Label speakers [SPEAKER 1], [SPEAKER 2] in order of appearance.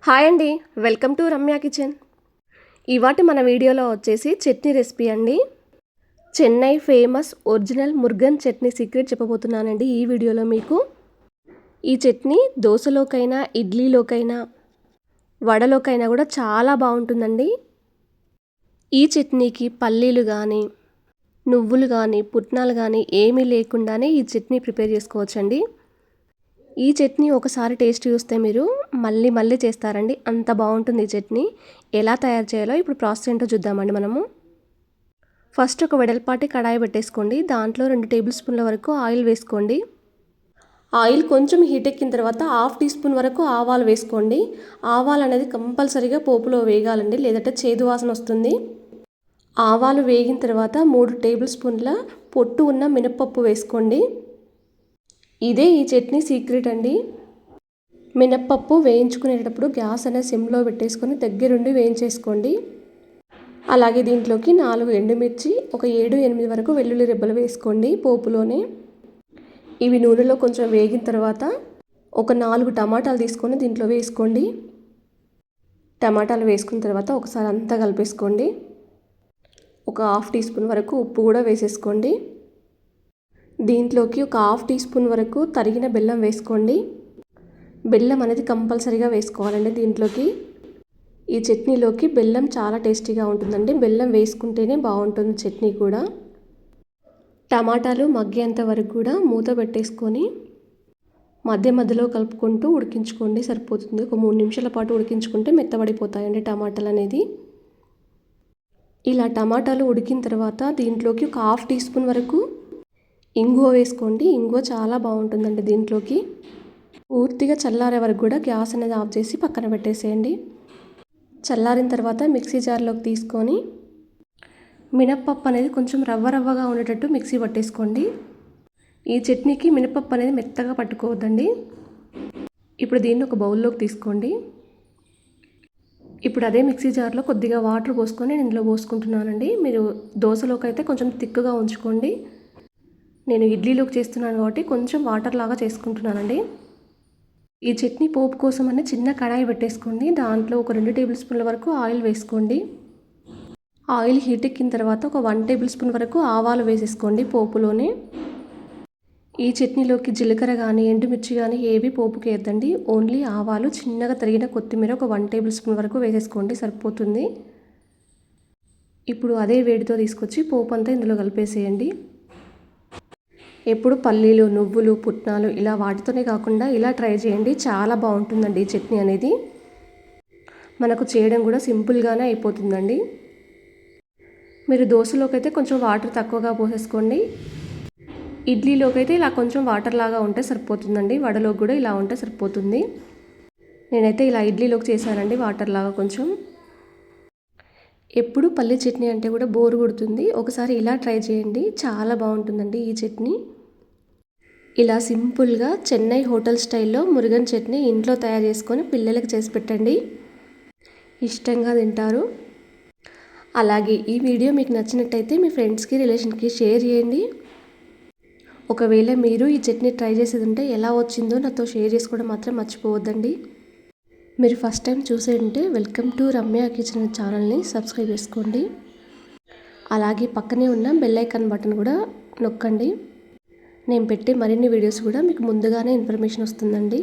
[SPEAKER 1] Hi అండి, welcome to Ramya kitchen. ఇవాటి మన వీడియోలో వచ్చేసి చట్నీ రెసిపీ అండి. Chennai famous original Murugan chutney secret చెప్పబోతున్నానండి ఈ వీడియోలో మీకు. ఈ చట్నీ దోశలోకైనా, ఇడ్లీలోకైనా, వడలోకైనా కూడా చాలా బాగుంటుందండి. ఈ చట్నీకి పల్లీలు కానీ, నువ్వులు కానీ, పుట్నాలు కానీ ఏమీ లేకుండానే ఈ చట్నీ ప్రిపేర్ చేసుకోవచ్చండి. ఈ చట్నీ ఒకసారి టేస్ట్ చూస్తే మీరు మళ్ళీ మళ్ళీ చేస్తారండి, అంత బాగుంటుంది ఈ చట్నీ. ఎలా తయారు చేయాలో ఇప్పుడు ప్రాసెస్ ఏంటో చూద్దామండి మనము. ఫస్ట్ ఒక వెడల్పాటి కడాయి పెట్టేసుకోండి. దాంట్లో 2 టేబుల్ స్పూన్ల వరకు ఆయిల్ వేసుకోండి. ఆయిల్ కొంచెం హీట్ ఎక్కిన తర్వాత 1/2 టీ స్పూన్ వరకు ఆవాలు వేసుకోండి. ఆవాలు అనేది కంపల్సరీగా పోపులో వేగాలండి, లేదంటే చేదు వాసన వస్తుంది. ఆవాలు వేగిన తర్వాత 3 టేబుల్ స్పూన్ల పొట్టు ఉన్న మినపప్పు వేసుకోండి. ఇదే ఈ చట్నీ సీక్రెట్ అండి. మినప్పప్పు వేయించుకునేటప్పుడు గ్యాస్ అనేది సిమ్లో పెట్టేసుకొని దగ్గరుండి వేయించేసుకోండి. అలాగే దీంట్లోకి 4 ఎండుమిర్చి, ఒక 7-8 వరకు వెల్లుల్లి రెబ్బలు వేసుకోండి పోపులోనే. ఇవి నూనెలో కొంచెం వేగిన తర్వాత ఒక 4 టమాటాలు తీసుకొని దీంట్లో వేసుకోండి. టమాటాలు వేసుకున్న తర్వాత ఒకసారి అంతా కలిపేసుకోండి. ఒక 1/2 టీ స్పూన్ వరకు ఉప్పు కూడా వేసేసుకోండి. దీంట్లోకి ఒక 1/2 టీ స్పూన్ వరకు తరిగిన బెల్లం వేసుకోండి. బెల్లం అనేది కంపల్సరీగా వేసుకోవాలండి దీంట్లోకి. ఈ చట్నీలోకి బెల్లం చాలా టేస్టీగా ఉంటుందండి, బెల్లం వేసుకుంటేనే బాగుంటుంది చట్నీ కూడా. టమాటాలు మగ్గేంత వరకు కూడా మూత పెట్టేసుకొని మధ్య మధ్యలో కలుపుకుంటూ ఉడికించుకోండి, సరిపోతుంది. ఒక 3 నిమిషాల పాటు ఉడికించుకుంటే మెత్తబడిపోతాయండి టమాటాలు అనేది. ఇలా టమాటాలు ఉడికిన తర్వాత దీంట్లోకి ఒక 1/2 టీ స్పూన్ వరకు ఇంగువ వేసుకోండి. ఇంగువ చాలా బాగుంటుందండి దీంట్లోకి. పూర్తిగా చల్లారే వరకు కూడా గ్యాస్ అనేది ఆఫ్ చేసి పక్కన పెట్టేసేయండి. చల్లారిన తర్వాత మిక్సీ జార్లోకి తీసుకొని మినప్పప్పు అనేది కొంచెం రవ్వగా ఉండేటట్టు మిక్సీ పట్టేసుకోండి. ఈ చట్నీకి మినప్పప్పు అనేది మెత్తగా పట్టుకోవద్దండి. ఇప్పుడు దీన్ని ఒక బౌల్లోకి తీసుకోండి. ఇప్పుడు అదే మిక్సీ జార్లో కొద్దిగా వాటర్ పోసుకొని నేను ఇందులో పోసుకుంటున్నానండి. మీరు దోశలోకి అయితే కొంచెం థిక్గా ఉంచుకోండి. నేను ఇడ్లీలోకి చేస్తున్నాను కాబట్టి కొంచెం వాటర్ లాగా చేసుకుంటున్నానండి. ఈ చట్నీ పోపు కోసం అని చిన్న కడాయి పెట్టేసుకోండి. దాంట్లో ఒక 2 టేబుల్ స్పూన్ల వరకు ఆయిల్ వేసుకోండి. ఆయిల్ హీట్ ఎక్కిన తర్వాత ఒక 1 టేబుల్ స్పూన్ వరకు ఆవాలు వేసేసుకోండి పోపులోనే. ఈ చట్నీలోకి జీలకర్ర కానీ, ఎండుమిర్చి కానీ ఏవి పోపుకి వేయద్దండి. ఓన్లీ ఆవాలు, చిన్నగా తరిగిన కొత్తిమీర ఒక 1 టేబుల్ స్పూన్ వరకు వేసేసుకోండి, సరిపోతుంది. ఇప్పుడు అదే వేడితో తీసుకొచ్చి పోపు అంతా ఇందులో కలిపేసేయండి. ఎప్పుడు పల్లీలు, నువ్వులు, పుట్నాలు ఇలా వాటితోనే కాకుండా ఇలా ట్రై చేయండి, చాలా బాగుంటుందండి ఈ చట్నీ అనేది. మనకు చేయడం కూడా సింపుల్గానే అయిపోతుందండి. మీరు దోశలోకి అయితే కొంచెం వాటర్ తక్కువగా పోసేసుకోండి. ఇడ్లీలోకి అయితే ఇలా కొంచెం వాటర్ లాగా ఉంటే సరిపోతుందండి. వడలోకి కూడా ఇలా ఉంటే సరిపోతుంది. నేనైతే ఇలా ఇడ్లీలోకి చేశానండి, వాటర్ లాగా కొంచెం. ఎప్పుడు పల్లీ చట్నీ అంటే కూడా బోరు కొడుతుంది, ఒకసారి ఇలా ట్రై చేయండి, చాలా బాగుంటుందండి ఈ చట్నీ. ఇలా సింపుల్గా చెన్నై హోటల్ స్టైల్లో మురుగన్ చట్నీ ఇంట్లో తయారు చేసుకొని పిల్లలకి చేసి పెట్టండి, ఇష్టంగా తింటారు. అలాగే ఈ వీడియో మీకు నచ్చినట్టయితే మీ ఫ్రెండ్స్కి, రిలేషన్కి షేర్ చేయండి. ఒకవేళ మీరు ఈ చట్నీ ట్రై చేసేది ఉంటే ఎలా వచ్చిందో నాతో షేర్ చేసుకోవడం మాత్రం మర్చిపోవద్దండి. మీరు ఫస్ట్ టైం చూసే ఉంటే వెల్కమ్ టు రమ్య కిచెన్ ఛానల్ని సబ్స్క్రైబ్ చేసుకోండి. అలాగే పక్కనే ఉన్న బెల్ ఐకాన్ బటన్ కూడా నొక్కండి. నేను పెట్టే మరిన్ని వీడియోస్ కూడా మీకు ముందుగానే ఇన్ఫర్మేషన్ వస్తుందండి.